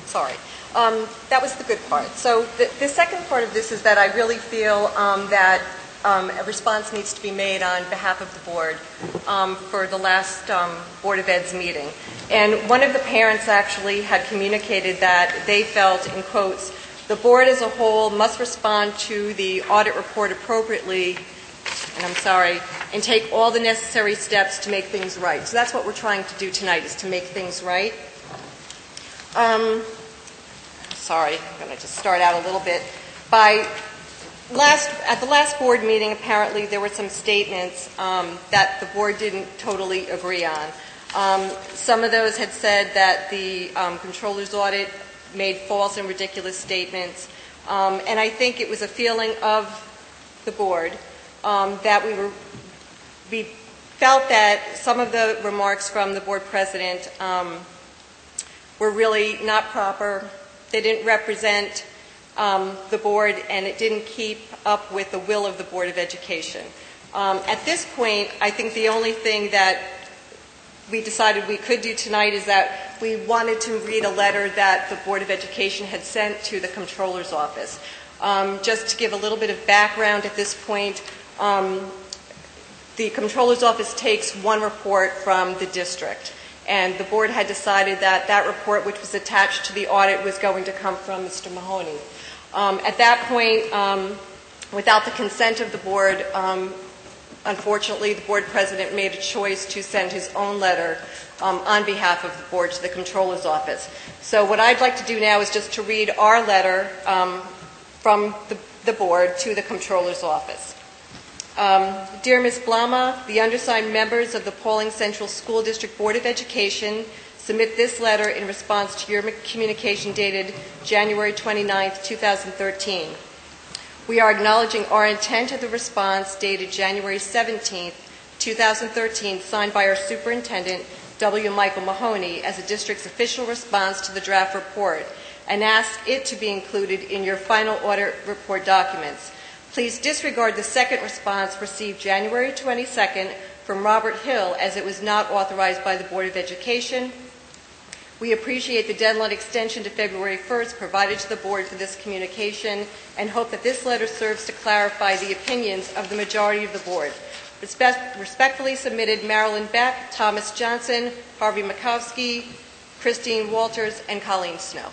Sorry. That was the good part. So the second part of this is that I really feel that a response needs to be made on behalf of the board for the last Board of Ed's meeting. And one of the parents actually had communicated that they felt, in quotes, the board as a whole must respond to the audit report appropriately, and I'm sorry, and take all the necessary steps to make things right. So that's what we're trying to do tonight, is to make things right. Sorry, I'm going to just start out a little bit. At the last board meeting, apparently there were some statements that the board didn't totally agree on. Some of those had said that the controller's audit made false and ridiculous statements, and I think it was a feeling of the board that we felt that some of the remarks from the board president were really not proper. They didn't represent the board, and it didn't keep up with the will of the Board of Education. At this point, I think the only thing that we decided we could do tonight is that we wanted to read a letter that the Board of Education had sent to the Comptroller's Office. Just to give a little bit of background at this point, the Comptroller's Office takes one report from the district. And the board had decided that that report, which was attached to the audit, was going to come from Mr. Mahoney. At that point, without the consent of the board, unfortunately, the board president made a choice to send his own letter on behalf of the board to the Comptroller's Office. So what I'd like to do now is just to read our letter from the board to the Comptroller's Office. Dear Ms. Blama, the undersigned members of the Pauling Central School District Board of Education submit this letter in response to your communication dated January 29, 2013. We are acknowledging our intent of the response dated January 17, 2013, signed by our superintendent, W. Michael Mahoney, as the district's official response to the draft report, and ask it to be included in your final audit report documents. Please disregard the second response received January 22nd from Robert Hill, as it was not authorized by the Board of Education. We appreciate the deadline extension to February 1st provided to the board for this communication and hope that this letter serves to clarify the opinions of the majority of the board. Respectfully submitted, Marilyn Beck, Thomas Johnson, Harvey Makowski, Christine Walters, and Colleen Snow.